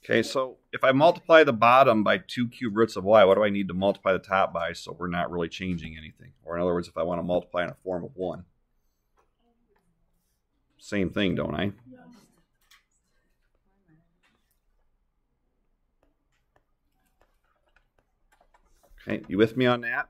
Okay, so if I multiply the bottom by 2 cubed roots of y, what do I need to multiply the top by so we're not really changing anything? Or in other words, if I want to multiply in a form of 1. Same thing, don't I? Okay, you with me on that?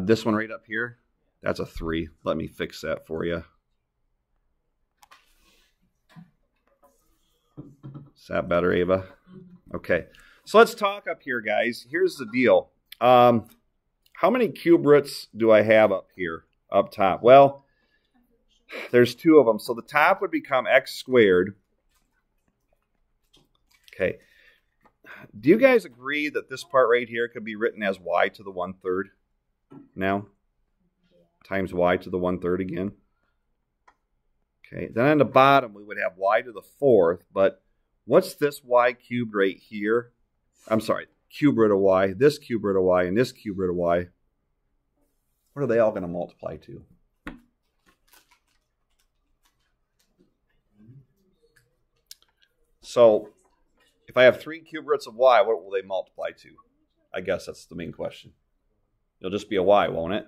This one right up here, that's a 3. Let me fix that for you. Is that better, Ava? Okay, so let's talk up here, guys. Here's the deal. How many cube roots do I have up here, up top? Well, there's 2 of them. So the top would become x squared. Okay. Do you guys agree that this part right here could be written as y to the 1/3 now? Times y to the 1/3 again. Okay, then on the bottom we would have y to the 4th, but what's this y cubed right here? I'm sorry, cube root of y, this cube root of y, and this cube root of y. What are they all going to multiply to? So if I have 3 cube roots of y, what will they multiply to? I guess that's the main question. It'll just be a y, won't it?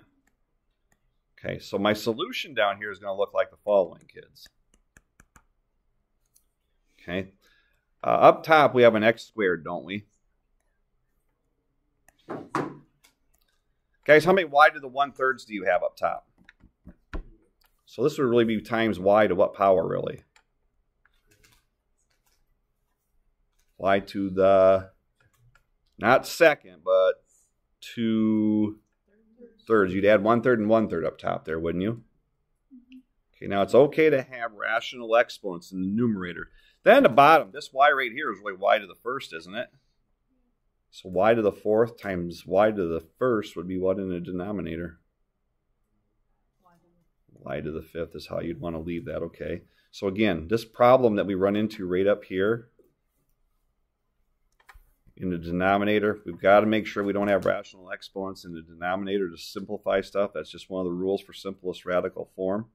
Okay, so my solution down here is going to look like the following, kids. Okay, up top we have an x squared, don't we? Guys, how many y to the 1/3 do you have up top? So this would really be times y to what power, really? Y to the, not second, but 2/3. You'd add 1/3 and 1/3 up top there, wouldn't you? Okay, now it's okay to have rational exponents in the numerator. Then at the bottom, this y right here is really y to the 1st, isn't it? So y to the 4th times y to the 1st would be what in the denominator? Y to the 5th is how you'd want to leave that, okay? So again, this problem that we run into right up here, in the denominator, we've got to make sure we don't have rational exponents in the denominator to simplify stuff. That's just one of the rules for simplest radical form.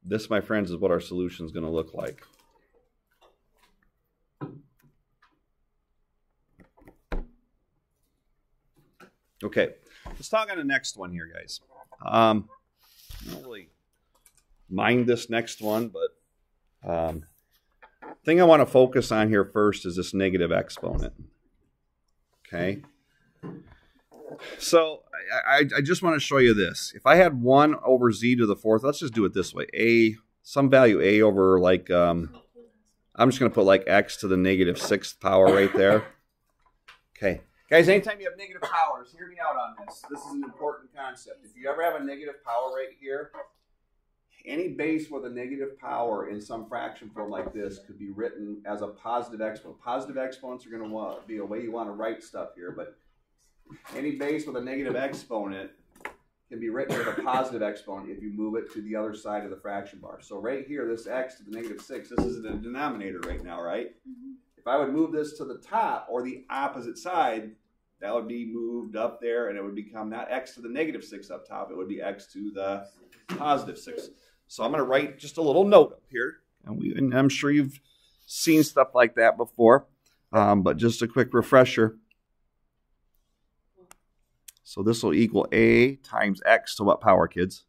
This, my friends, is what our solution is going to look like. Okay, let's talk on the next one here, guys. I don't really mind this next one, but thing I want to focus on here first is this negative exponent. Okay. So I just want to show you this. If I had 1 over z to the 4th, let's just do it this way. Some value a over like, I'm just going to put like x to the negative 6th power right there. Okay. Guys, anytime you have negative powers, hear me out on this. This is an important concept. If you ever have a negative power right here, any base with a negative power in some fraction form like this could be written as a positive exponent. Positive exponents are going to be a way you want to write stuff here, but any base with a negative exponent can be written as a positive exponent if you move it to the other side of the fraction bar. So right here, this x to the negative 6, this is in the denominator right now, right? If I would move this to the top or the opposite side, that would be moved up there and it would become not x to the negative 6 up top, it would be x to the positive 6. So I'm going to write just a little note up here, and I'm sure you've seen stuff like that before, but just a quick refresher. So this will equal a times x to what power, kids?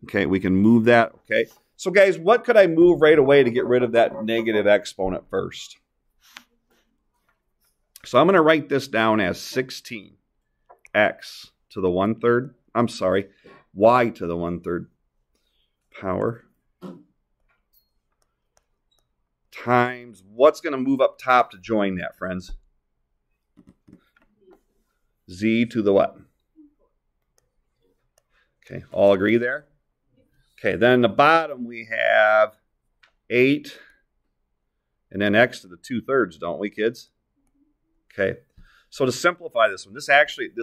Okay, we can move that, okay? So guys, what could I move right away to get rid of that negative exponent first? So I'm going to write this down as 16x to the 1/3. I'm sorry, y to the 1/3 power times what's going to move up top to join that, friends? Z to the what? Okay, all agree there? Okay, then in the bottom we have 8 and then x to the 2/3, don't we, kids? Okay, so to simplify this one, this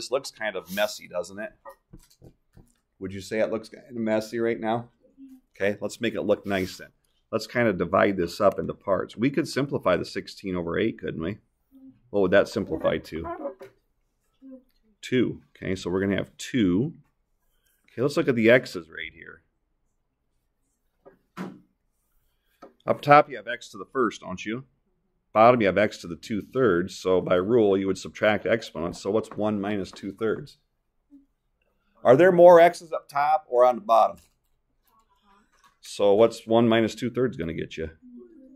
looks kind of messy, doesn't it? Would you say it looks kind of messy right now? Okay, let's make it look nice then. Let's kind of divide this up into parts. We could simplify the 16 over 8, couldn't we? What would that simplify to? 2. Okay, so we're going to have 2. Okay, let's look at the x's right here. Up top, you have x to the first, don't you? Bottom, you have x to the 2/3. So by rule, you would subtract exponents. So what's 1 minus 2/3? Are there more x's up top or on the bottom? So what's 1 minus 2/3 going to get you?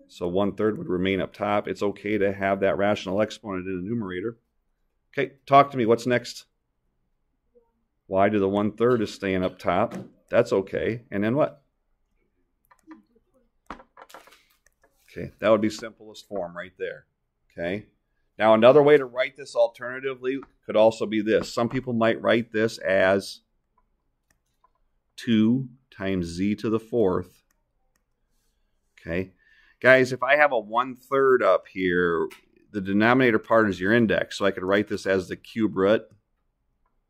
So 1/3 would remain up top. It's okay to have that rational exponent in the numerator. Okay, talk to me. What's next? Y to the 1/3 is staying up top. That's okay. And then what? Okay, that would be simplest form right there. Okay. Now another way to write this alternatively could also be this. Some people might write this as 2 times z to the 4th. Okay. Guys, if I have a 1/3 up here, the denominator part is your index. So I could write this as the cube root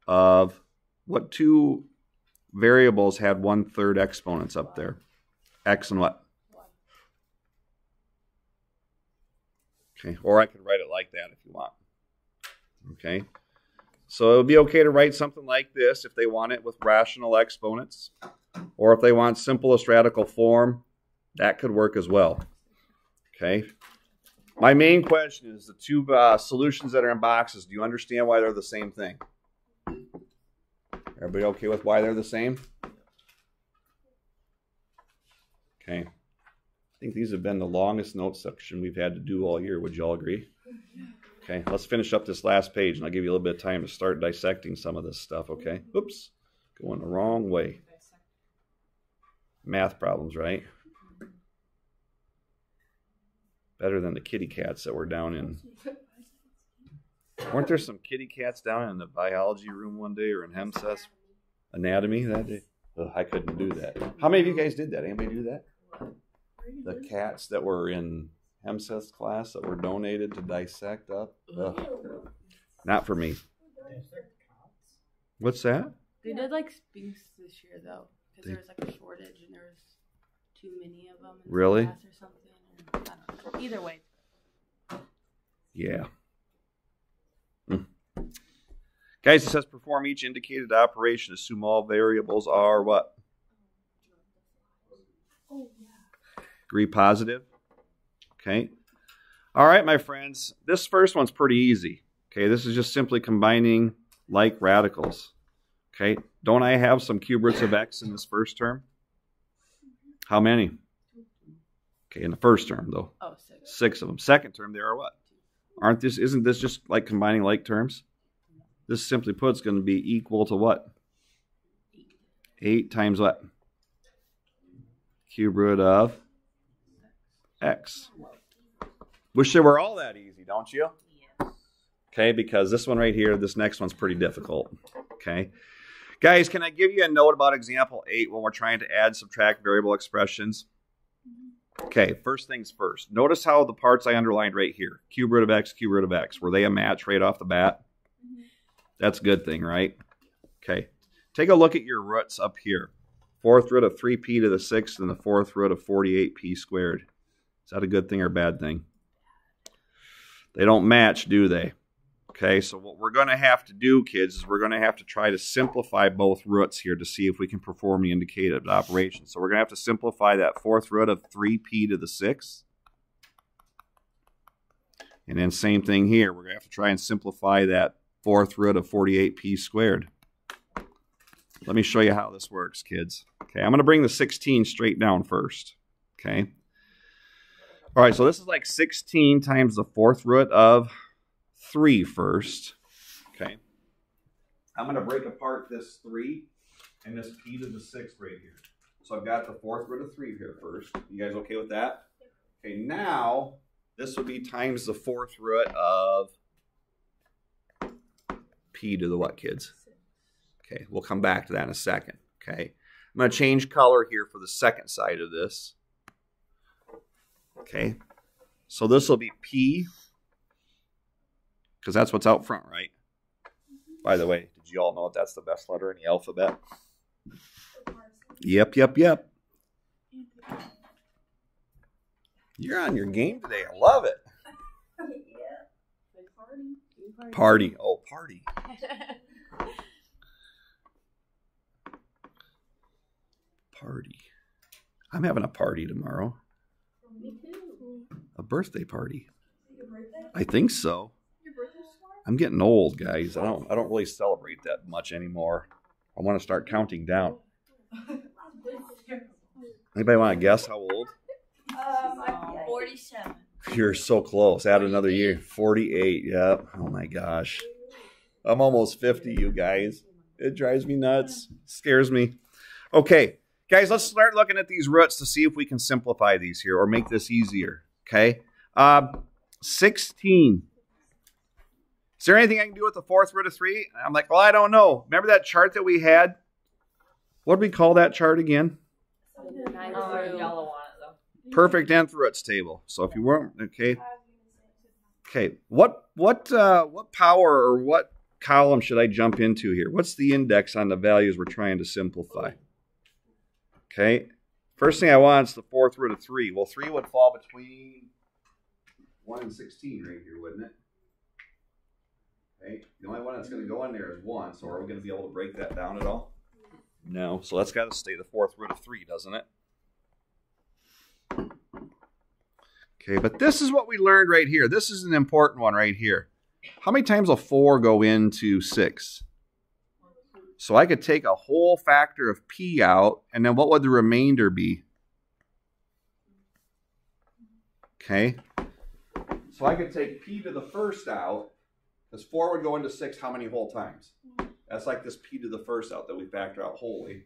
of what two variables had 1/3 exponents up there? X and what? Okay, or I could write it like that if you want. Okay, so it would be okay to write something like this if they want it with rational exponents, or if they want simplest radical form, that could work as well. Okay, my main question is the two solutions that are in boxes. Do you understand why they're the same thing? Everybody okay with why they're the same? Okay. I think these have been the longest note section we've had to do all year. Would you all agree? Okay, let's finish up this last page, and I'll give you a little bit of time to start dissecting some of this stuff, okay? Oops, going the wrong way. Math problems, right? Better than the kitty cats that were down in... Weren't there some kitty cats down in the biology room one day, or in Hemseth's anatomy that day? Ugh, I couldn't do that. How many of you guys did that? Anybody do that? The cats that were in Hemseth's class that were donated to dissect up. Ugh. Not for me. What's that? They did like Sphinx this year though, because there was like a shortage and there was too many of them. In really? Class or something. Or, I don't know. Either way. Yeah. Guys, it says perform each indicated operation. Assume all variables are what? Agree positive. Okay. All right, my friends. This first one's pretty easy. Okay, this is just simply combining like radicals. Okay, don't I have some cube roots of x in this first term? How many? Okay, in the first term though. Oh, 6. 6 of them. Second term, there are what? Isn't this just like combining like terms? This simply put is going to be equal to what? 8 times what? Cube root of x. Wish they were all that easy, don't you? Yeah. Okay, because this one right here, this next one's pretty difficult. Okay. Guys, can I give you a note about example 8 when we're trying to add, subtract variable expressions? Okay, first things first. Notice how the parts I underlined right here, cube root of x, cube root of x, were they a match right off the bat? That's a good thing, right? Okay. Take a look at your roots up here. 4th root of 3p to the 6th and the 4th root of 48p squared. Is that a good thing or a bad thing? They don't match, do they? Okay, so what we're going to have to do, kids, is we're going to have to try to simplify both roots here to see if we can perform the indicated operation. So we're going to have to simplify that 4th root of 3p to the 6th. And then same thing here. We're going to have to try and simplify that 4th root of 48p squared. Let me show you how this works, kids. Okay, I'm going to bring the 16 straight down first. Okay. All right, so this is like 16 times the 4th root of 3 first. Okay. I'm going to break apart this 3 and this p to the 6th right here. So I've got the 4th root of 3 here first. You guys okay with that? Okay, now this would be times the 4th root of p to the what, kids? Okay, we'll come back to that in a second. Okay. I'm going to change color here for the second side of this. Okay, so this will be P, because that's what's out front, right? By the way, did you all know that that's the best letter in the alphabet? Yep. You're on your game today. I love it. Party. Oh, party. Party. I'm having a party tomorrow. birthday party. I think so. I'm getting old, guys. I don't really celebrate that much anymore. I want to start counting down. Anybody want to guess how old? 47. You're so close. Add another year. 48. Yep. Oh my gosh. I'm almost 50, you guys. It drives me nuts. Scares me. Okay, guys, let's start looking at these roots to see if we can simplify these here or make this easier. Okay. 16. Is there anything I can do with the fourth root of 3? I'm like, well, I don't know. Remember that chart that we had? What did we call that chart again? Yellow one. Perfect nth roots table. So if you weren't, okay. Okay, what power or what column should I jump into here? What's the index on the values we're trying to simplify? Okay, first thing I want is the fourth root of 3. Well, 3 would fall between 1 and 16 right here, wouldn't it? Okay, the only one that's going to go in there is 1, so are we going to be able to break that down at all? No, so that's got to stay the fourth root of 3, doesn't it? Okay, but this is what we learned right here. This is an important one right here. How many times will 4 go into 6? So I could take a whole factor of p out, and then what would the remainder be? Okay, so I could take p to the first out, because 4 would go into 6 how many whole times? That's like this p to the first out that we factor out wholly.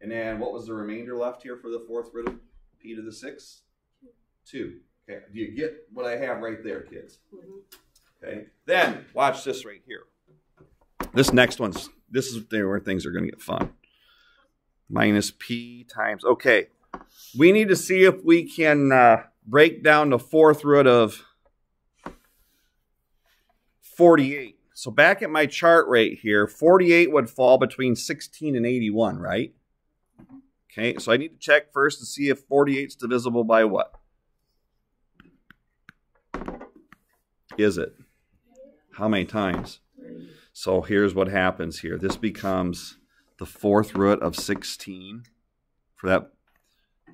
And then what was the remainder left here for the fourth root of p to the 6? 2. Okay, do you get what I have right there, kids? Okay, then watch this right here. This next one's, this is where things are going to get fun. Minus p times, okay. We need to see if we can break down the fourth root of 48. So back at my chart right here, 48 would fall between 16 and 81, right? Okay, so I need to check first to see if 48 is divisible by what? Is it? How many times? So here's what happens here. This becomes the fourth root of 16 for that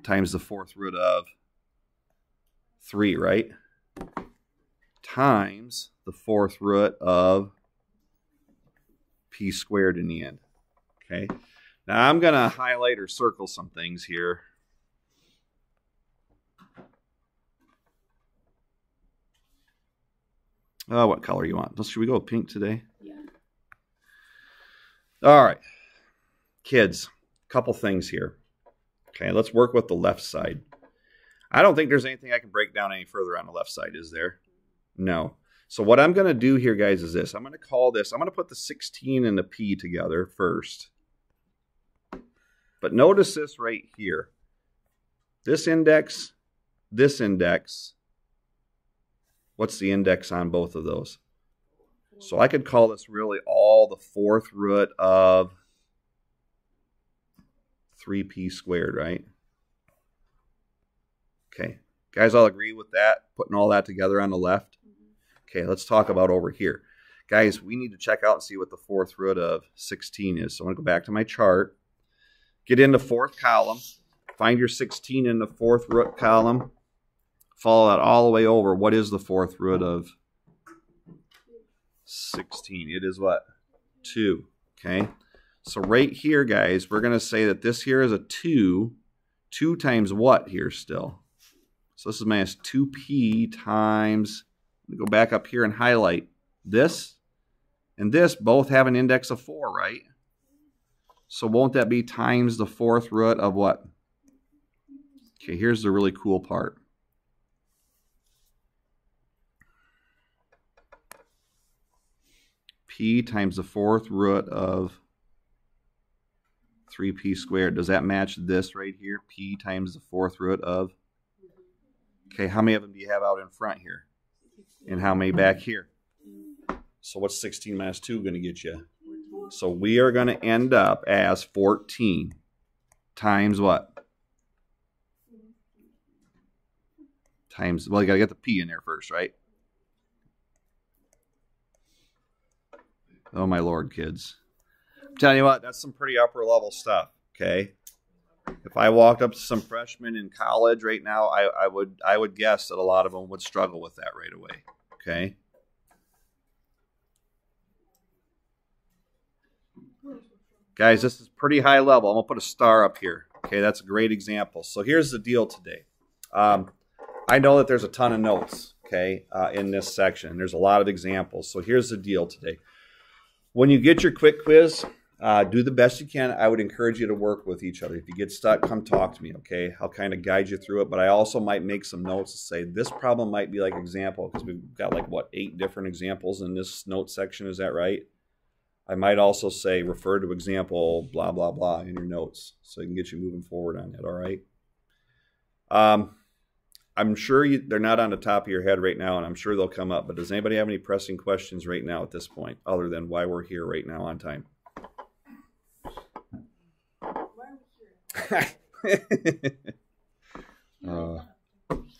times the fourth root of 3, right? Times the fourth root of p squared in the end. Okay. Now I'm going to highlight or circle some things here. Oh, what color you want? Should we go with pink today? Yeah. All right. Kids, a couple things here. Okay, let's work with the left side. I don't think there's anything I can break down any further on the left side, is there? No. So what I'm going to do here, guys, is this. I'm going to call this, I'm going to put the 16 and the p together first. But notice this right here. This index, what's the index on both of those? So I could call this really all the fourth root of 3p squared, right? Okay. Guys all agree with that? Putting all that together on the left? Okay, let's talk about over here. Guys, we need to check out and see what the fourth root of 16 is. So I'm going to go back to my chart. Get in the fourth column. Find your 16 in the fourth root column. Follow that all the way over. What is the fourth root of 16? It is what? 2. Okay. So right here, guys, we're going to say that this here is a 2. 2 times what here still? So this is minus 2p times, go back up here and highlight this and this both have an index of 4, right? So won't that be times the fourth root of what? Okay, here's the really cool part. P times the fourth root of 3p squared. Does that match this right here? P times the fourth root of... Okay, how many of them do you have out in front here? And how many back here? So what's 16 minus 2 going to get you? So we are going to end up as 14 times what? Times, well, you got to get the p in there first, right? Oh, my Lord, kids. I'm telling you what, that's some pretty upper level stuff, okay? If I walked up to some freshmen in college right now, I would guess that a lot of them would struggle with that right away. Okay. Guys, this is pretty high level. I'm going to put a star up here. Okay, that's a great example. So here's the deal today. I know that there's a ton of notes, okay, in this section. There's a lot of examples. So here's the deal today. When you get your quick quiz, do the best you can. I would encourage you to work with each other. If you get stuck, come talk to me, okay? I'll kind of guide you through it, but I also might make some notes to say this problem might be like example, because we've got like, what, 8 different examples in this note section. Is that right? I might also say refer to example blah, blah, blah in your notes so I can get you moving forward on that, all right? I'm sure they're not on the top of your head right now, and I'm sure they'll come up, but does anybody have any pressing questions right now at this point other than why we're here right now on time?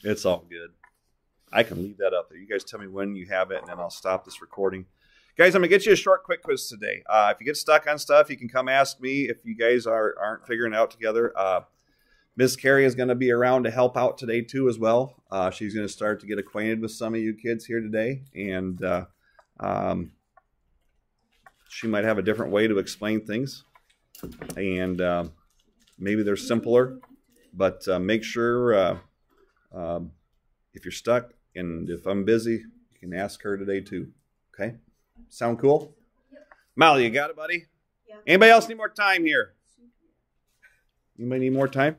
It's all good. I can leave that up there. You guys tell me when you have it, and then I'll stop this recording. Guys, I'm going to get you a short quick quiz today. If you get stuck on stuff, you can come ask me if you guys aren't figuring it out together. Ms. Carrie is going to be around to help out today, too, as well. She's going to start to get acquainted with some of you kids here today, and she might have a different way to explain things, and maybe they're simpler, but make sure if you're stuck and if I'm busy, you can ask her today, too. Okay? Sound cool? Yep. Molly, you got it, buddy? Yeah. Anybody else need more time here? Anybody need more time?